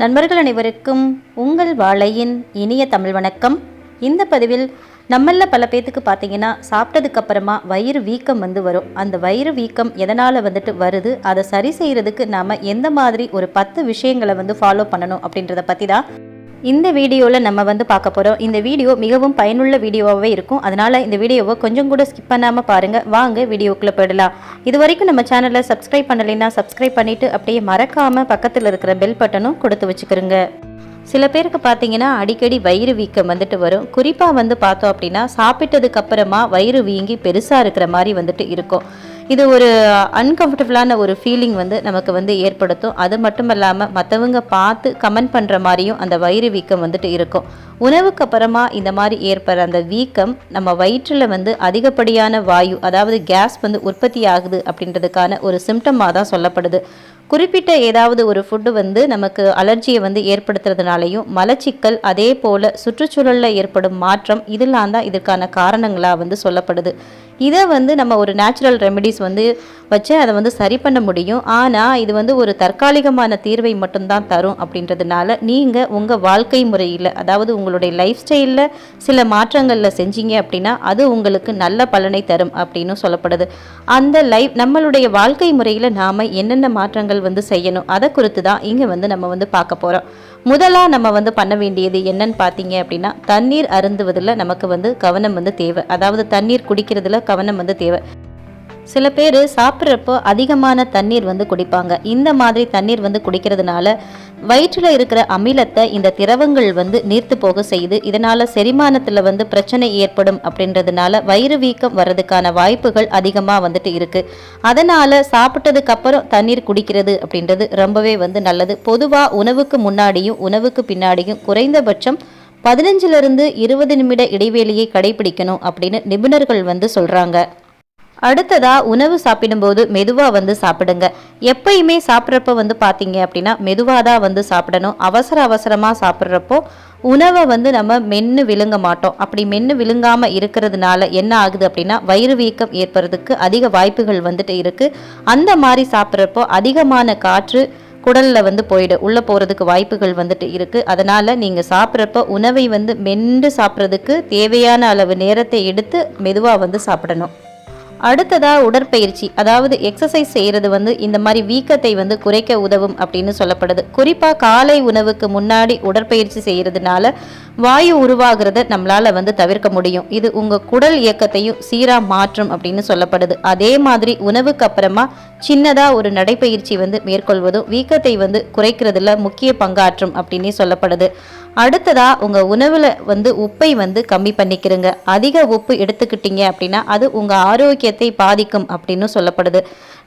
நண்பர்கள் அனைவருக்கும் உங்கள் வாழையின் இனிய தமிழ் வணக்கம். இந்த பதிவில் நம்மள பல பேத்துக்கு பார்த்தீங்கன்னா சாப்பிட்டதுக்கு அப்புறமா வயிறு வீக்கம் வரும். அந்த வயிறு வீக்கம் எதனால் வருது, அதை சரி செய்கிறதுக்கு நாம் எந்த மாதிரி ஒரு 10 விஷயங்களை ஃபாலோ பண்ணணும் அப்படின்றத பற்றி தான் இந்த வீடியோவில் நம்ம பார்க்க போகிறோம். இந்த வீடியோ மிகவும் பயனுள்ள வீடியோவாகவே இருக்கும். அதனால் இந்த வீடியோவை கொஞ்சம் கூட ஸ்கிப் பண்ணாமல் பாருங்கள். வாங்க வீடியோக்குள்ளே போயிடலாம். இது வரைக்கும் நம்ம சேனலை சப்ஸ்கிரைப் பண்ணலைன்னா சப்ஸ்கிரைப் பண்ணிவிட்டு அப்படியே மறக்காமல் பக்கத்தில் இருக்கிற பெல் பட்டனும் கொடுத்து வச்சுக்கிறோங்க. சில பேருக்கு பார்த்தீங்கன்னா அடிக்கடி வயிறு வீக்கம் வரும். குறிப்பாக பார்த்தோம் அப்படின்னா சாப்பிட்டதுக்கு அப்புறமா வயிறு வீங்கி பெருசாக இருக்கிற மாதிரி இருக்கும். இது ஒரு அன்கம்ஃபர்டபுளான ஒரு ஃபீலிங் நமக்கு ஏற்படுத்தும். அது மட்டும் இல்லாமல் மற்றவங்க பார்த்து கமெண்ட் பண்ணுற மாதிரியும் அந்த வயிறு வீக்கம் இருக்கும். உணவுக்கு அப்புறமா இந்த மாதிரி ஏற்படுற அந்த வீக்கம் நம்ம வயிற்றில் அதிகப்படியான வாயு, அதாவது கேஸ் உற்பத்தி ஆகுது அப்படின்றதுக்கான ஒரு சிம்டமாக தான் சொல்லப்படுது. குறிப்பிட்ட ஏதாவது ஒரு ஃபுட்டு நமக்கு அலர்ஜியை ஏற்படுத்துறதுனாலையும் மலச்சிக்கல், அதே போல் சுற்றுச்சூழலில் ஏற்படும் மாற்றம், இதெல்லாம் தான் இதற்கான காரணங்களாக சொல்லப்படுது. இதை நம்ம ஒரு நேச்சுரல் ரெமெடிஸ் வச்சு அதை சரி பண்ண முடியும். ஆனால் இது ஒரு தற்காலிகமான தீர்வை மட்டும்தான் தரும். அப்படின்றதுனால நீங்கள் உங்கள் வாழ்க்கை முறையில், அதாவது உங்களுடைய லைஃப் ஸ்டைலில் சில மாற்றங்களில் செஞ்சீங்க அப்படின்னா அது உங்களுக்கு நல்ல பலனை தரும் அப்படின்னு சொல்லப்படுது. அந்த நம்மளுடைய வாழ்க்கை முறையில் நாம் என்னென்ன மாற்றங்கள் செய்யணும் அதை குறித்து தான் இங்கே நம்ம பார்க்க போகிறோம். முதலாக நம்ம பண்ண வேண்டியது என்னன்னு பார்த்தீங்க அப்படின்னா, தண்ணீர் அருந்துவதில் நமக்கு கவனம் தேவை. அதாவது தண்ணீர் குடிக்கிறதுல கவனம் தேவை. சில பேர் சாப்பிட்றப்போ அதிகமான தண்ணீர் குடிப்பாங்க. இந்த மாதிரி தண்ணீர் குடிக்கிறதுனால வயிற்றில் இருக்கிற அமிலத்தை இந்த திரவங்கள் நீர்த்து போக செய்யுது. இதனால் செரிமானத்தில் பிரச்சனை ஏற்படும். அப்படின்றதுனால வயிறு வீக்கம் வர்றதுக்கான வாய்ப்புகள் அதிகமாக இருக்குது. அதனால் சாப்பிட்டதுக்கு அப்புறம் தண்ணீர் குடிக்கிறது அப்படின்றது ரொம்பவே நல்லது. பொதுவாக உணவுக்கு முன்னாடியும் உணவுக்கு பின்னாடியும் குறைந்தபட்சம் 15 to 20 நிமிட இடைவெளியை கடைபிடிக்கணும் அப்படின்னு நிபுணர்கள் சொல்கிறாங்க. அடுத்ததா உணவு சாப்பிடும்போது மெதுவாக சாப்பிடுங்க. எப்பயுமே சாப்பிட்றப்ப பார்த்தீங்க அப்படின்னா மெதுவாக தான் சாப்பிடணும். அவசரமாக சாப்பிட்றப்போ உணவை நம்ம மென்று விழுங்க மாட்டோம். அப்படி மென்று விழுங்காமல் இருக்கிறதுனால என்ன ஆகுது அப்படின்னா வயிறு வீக்கம் ஏற்படுறதுக்கு அதிக வாய்ப்புகள் இருக்குது. அந்த மாதிரி சாப்பிட்றப்போ அதிகமான காற்று குடலில் போயிடும், உள்ளே போகிறதுக்கு வாய்ப்புகள் இருக்குது. அதனால் நீங்கள் சாப்பிட்றப்போ உணவை மென்று சாப்பிட்றதுக்கு தேவையான அளவு நேரத்தை எடுத்து மெதுவாக சாப்பிடணும். அடுத்ததாக உடற்பயிற்சி, அதாவது எக்ஸசைஸ் செய்கிறது இந்த மாதிரி வீக்கத்தை குறைக்க உதவும் அப்படின்னு சொல்லப்படுது. குறிப்பாக காலை உணவுக்கு முன்னாடி உடற்பயிற்சி செய்கிறதுனால வாயு உருவாகிறத நம்மளால் தவிர்க்க முடியும். இது உங்கள் குடல் இயக்கத்தையும் சீராக மாற்றும் அப்படின்னு சொல்லப்படுது. அதே மாதிரி உணவுக்கு அப்புறமா சின்னதாக ஒரு நடைப்பயிற்சி மேற்கொள்வதும் வீக்கத்தை குறைக்கிறதுல முக்கிய பங்காற்றும் அப்படின்னே சொல்லப்படுது. அடுத்ததா உங்கள் உணவில் உப்பை கம்மி பண்ணிக்கிறங்க. அதிக உப்பு எடுத்துக்கிட்டீங்க அப்படின்னா அது உங்கள் ஆரோக்கியத்தை பாதிக்கும் அப்படின்னு சொல்லப்படுது.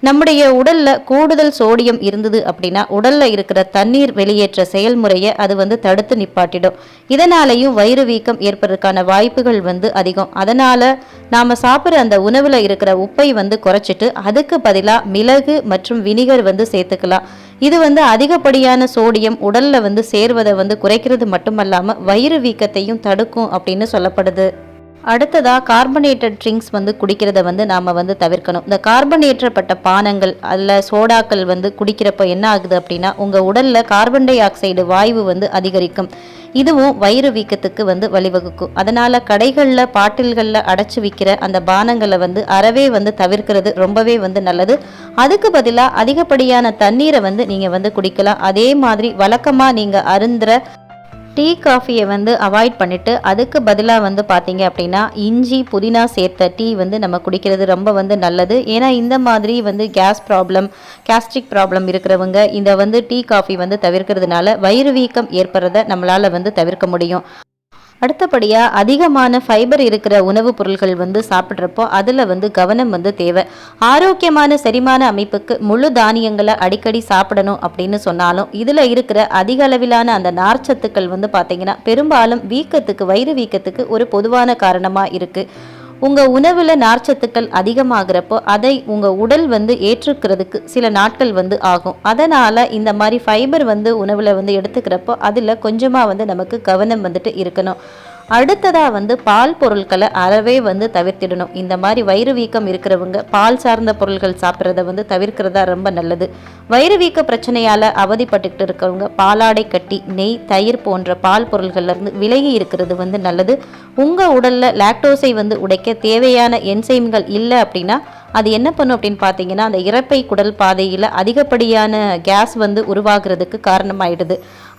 நம்முடைய உடலில் கூடுதல் சோடியம் இருந்தது அப்படின்னா உடலில் இருக்கிற தண்ணீர் வெளியேற்ற செயல்முறையை அது தடுத்து நிப்பாட்டிடும். இதனாலேயும் வயிறு வீக்கம் ஏற்பதற்கான வாய்ப்புகள் அதிகம். அதனால் நாம் சாப்பிட்ற அந்த உணவில் இருக்கிற உப்பை குறைச்சிட்டு அதுக்கு பதிலாக மிளகு மற்றும் வினிகர் சேர்த்துக்கலாம். இது அதிகப்படியான சோடியம் உடலில் சேர்வதை குறைக்கிறது மட்டுமல்லாமல் வயிறு வீக்கத்தையும் தடுக்கும் அப்படின்னு சொல்லப்படுது. அடுத்ததாக கார்பனேட்டட் ட்ரிங்க்ஸ் குடிக்கிறத நாம் தவிர்க்கணும். இந்த கார்பனேற்றப்பட்ட பானங்கள் அதில் சோடாக்கள் குடிக்கிறப்ப என்ன ஆகுது அப்படின்னா உங்கள் உடலில் கார்பன் டை ஆக்சைடு வாயு அதிகரிக்கும். இதுவும் வயிறு வீக்கத்துக்கு வழிவகுக்கும். அதனால் கடைகளில் பாட்டில்களில் அடைச்சி விற்கிற அந்த பானங்களை அறவே தவிர்க்கிறது ரொம்பவே நல்லது. அதுக்கு பதிலாக அதிகப்படியான தண்ணீரை நீங்கள் குடிக்கலாம். அதே மாதிரி வழக்கமாக நீங்கள் அருந்துற டீ காஃபியை அவாய்ட் பண்ணிவிட்டு அதுக்கு பதிலாக பார்த்தீங்க அப்படின்னா இஞ்சி புதினா சேர்த்த டீ நம்ம குடிக்கிறது ரொம்ப நல்லது. ஏன்னா இந்த மாதிரி கேஸ்ட்ரிக் ப்ராப்ளம் இருக்கிறவங்க இந்த டீ காஃபி தவிர்க்கிறதுனால வயிறு வீக்கம் ஏற்படுறத நம்மளால் தவிர்க்க முடியும். அடுத்தபடியாக அதிகமான ஃபைபர் இருக்கிற உணவுப் பொருட்கள் சாப்பிட்றப்போ அதில் கவனம் தேவை. ஆரோக்கியமான செரிமான அமைப்புக்கு முழு தானியங்களை அடிக்கடி சாப்பிடணும் அப்படின்னு சொன்னாலும் இதில் இருக்கிற அதிக அளவிலான அந்த நார்ச்சத்துக்கள் பார்த்தீங்கன்னா பெரும்பாலும் வயிறு வீக்கத்துக்கு ஒரு பொதுவான காரணமாக இருக்குது. உங்கள் உணவில் நார்ச்சத்துக்கள் அதிகமாகிறப்போ அதை உங்கள் உடல் ஏற்றுக்கிறதுக்கு சில நாட்கள் ஆகும். அதனால் இந்த மாதிரி ஃபைபர் உணவில் எடுத்துக்கிறப்போ அதில் கொஞ்சமாக நமக்கு கவனம் இருக்கணும். அடுத்ததாக வந்து பால் பொருட்களை அறவே வந்து தவிர்த்திடணும். இந்த மாதிரி வயிறு வீக்கம் இருக்கிறவங்க பால் சார்ந்த பொருட்கள் சாப்பிட்றத வந்து தவிர்க்கிறதா ரொம்ப நல்லது. வயிறு வீக்க பிரச்சனையால் அவதிப்பட்டுக்கிட்டு இருக்கிறவங்க பாலாடை கட்டி, நெய், தயிர் போன்ற பால் பொருள்கள்லேருந்து விலகி இருக்கிறது வந்து நல்லது. உங்கள் உடலில் லாக்டோஸை வந்து உடைக்க தேவையான என்சைம்கள் இல்லை அப்படின்னா அது என்ன பண்ணும் அப்படின்னு பார்த்தீங்கன்னா, அந்த இரைப்பை குடல் பாதையில் அதிகப்படியான கேஸ் வந்து உருவாகிறதுக்கு காரணமாயிடுது.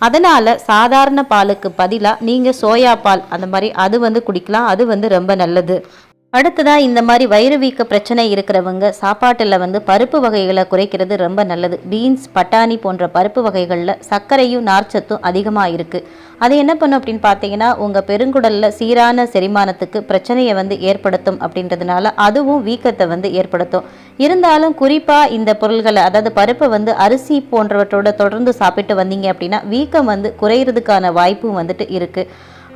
அதனால் சாதாரண பாலுக்கு பதிலாக நீங்கள் சோயா பால் அந்த மாதிரி அது வந்து குடிக்கலாம். அது வந்து ரொம்ப நல்லது. அடுத்ததாக இந்த மாதிரி வயிறு வீக்க பிரச்சனை இருக்கிறவங்க சாப்பாட்டில் வந்து பருப்பு வகைகளை குறைக்கிறது ரொம்ப நல்லது. பீன்ஸ், பட்டாணி போன்ற பருப்பு வகைகளில் சர்க்கரையும் நார்ச்சத்தும் அதிகமாக இருக்குது. அது என்ன பண்ணும் அப்படின்னு பார்த்தீங்கன்னா, உங்கள் பெருங்குடலில் சீரான செரிமானத்துக்கு பிரச்சனையை வந்து ஏற்படுத்தும். அப்படின்றதுனால அதுவும் வீக்கத்தை வந்து ஏற்படுத்தும். இருந்தாலும் குறிப்பாக இந்த பொருள்களை, அதாவது பருப்பை வந்து அரிசி போன்றவற்றோட தொடர்ந்து சாப்பிட்டு வந்தீங்க அப்படின்னா வீக்கம் வந்து குறையிறதுக்கான வாய்ப்பும் வந்துட்டு இருக்குது.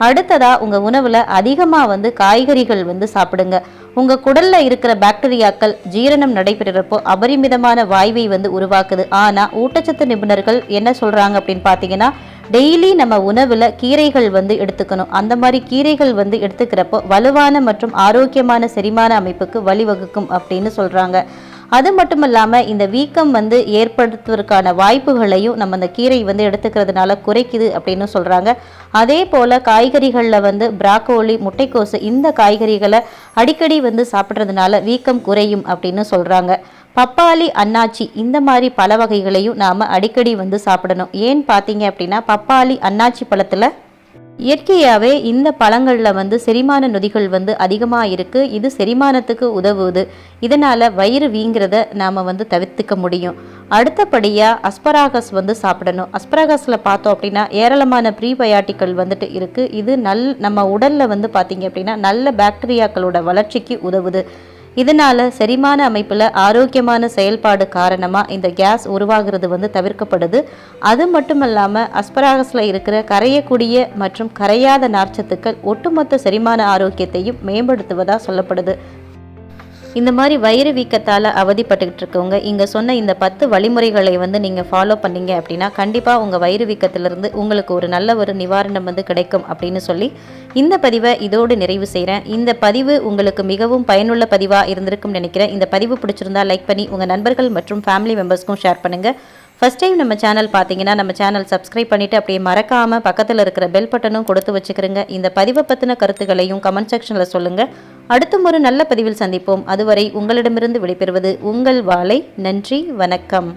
அடுத்ததாக உங்கள் உணவில் அதிகமாக வந்து காய்கறிகள் வந்து சாப்பிடுங்க. உங்கள் குடலில் இருக்கிற பாக்டீரியாக்கள் ஜீரணம் நடைபெறுறப்போ அபரிமிதமான வாய்வை வந்து உருவாக்குது. ஆனால் ஊட்டச்சத்து நிபுணர்கள் என்ன சொல்கிறாங்க அப்படின்னு பார்த்தீங்கன்னா, டெய்லி நம்ம உணவில் கீரைகள் வந்து எடுத்துக்கணும். அந்த மாதிரி கீரைகள் வந்து எடுத்துக்கிறப்போ வலுவான மற்றும் ஆரோக்கியமான செரிமான அமைப்புக்கு வழிவகுக்கும் அப்படின்னு சொல்கிறாங்க. அது மட்டும் இல்லாமல் இந்த வீக்கம் வந்து ஏற்படுத்துவதற்கான வாய்ப்புகளையும் நம்ம அந்த கீரை வந்து எடுத்துக்கிறதுனால குறைக்குது அப்படின்னு சொல்கிறாங்க. அதே போல் காய்கறிகளில் வந்து பிராக்கோலி, முட்டைக்கோசு இந்த காய்கறிகளை அடிக்கடி வந்து சாப்பிட்றதுனால வீக்கம் குறையும் அப்படின்னு சொல்கிறாங்க. பப்பாளி, அன்னாச்சி இந்த மாதிரி பல வகைகளையும் நாம் அடிக்கடி வந்து சாப்பிடணும். ஏன்னு பார்த்தீங்க அப்படின்னா, பப்பாளி, அன்னாச்சி பழத்தில் இயற்கையாகவே இந்த பழங்களில் வந்து செரிமான நொதிகள் வந்து அதிகமாக இருக்குது. இது செரிமானத்துக்கு உதவுது. இதனால் வயிறு வீங்கிறத நாம் வந்து தவிர்த்துக்க முடியும். அடுத்தபடியாக அஸ்பராகஸ் வந்து சாப்பிடணும். அஸ்பராகஸில் பார்த்தோம் அப்படின்னா ஏராளமான ப்ரீபயாட்டிக்கள் வந்துட்டு இருக்குது. இது நம்ம உடலில் வந்து பார்த்திங்க அப்படின்னா நல்ல பாக்டீரியாக்களோட வளர்ச்சிக்கு உதவுது. இதனால் செரிமான அமைப்பில் ஆரோக்கியமான செயல்பாடு காரணமாக இந்த கேஸ் உருவாகிறது வந்து தவிர்க்கப்படுது. அது மட்டும் இல்லாமல் அஸ்பராகஸில் இருக்கிற கரையக்கூடிய மற்றும் கரையாத நார்ச்சத்துக்கள் ஒட்டுமொத்த செரிமான ஆரோக்கியத்தையும் மேம்படுத்துவதாக சொல்லப்படுது. இந்த மாதிரி வயிறு வீக்கத்தால் அவதிப்பட்டுக்கிட்டு இருக்கவங்க இங்கே சொன்ன இந்த 10 வழிமுறைகளை வந்து நீங்கள் ஃபாலோ பண்ணீங்க அப்படின்னா கண்டிப்பாக உங்கள் வயிறு வீக்கத்திலிருந்து உங்களுக்கு ஒரு நல்ல ஒரு நிவாரணம் வந்து கிடைக்கும் அப்படின்னு சொல்லி இந்த பதிவை இதோடு நிறைவு செய்கிறேன். இந்த பதிவு உங்களுக்கு மிகவும் பயனுள்ள பதிவாக இருந்திருக்கும்னு நினைக்கிறேன். இந்த பதிவு பிடிச்சிருந்தா லைக் பண்ணி உங்கள் நண்பர்கள் மற்றும் ஃபேமிலி மெம்பர்ஸ்க்கும் ஷேர் பண்ணுங்கள். ஃபர்ஸ்ட் டைம் நம்ம சேனல் பார்த்தீங்கன்னா நம்ம சேனல் சப்ஸ்கிரைப் பண்ணிவிட்டு அப்படியே மறக்காமல் பக்கத்தில் இருக்கிற பெல் பட்டனும் கொடுத்து வச்சுக்கிறேங்க. இந்த பதிவை பற்றின கருத்துக்களையும் கமெண்ட் செக்ஷனில் சொல்லுங்கள். அடுத்தும் ஒரு நல்ல பதிவில் சந்திப்போம். அதுவரை உங்களிடமிருந்து விடைபெறுவது உங்கள் வாழை. நன்றி, வணக்கம்.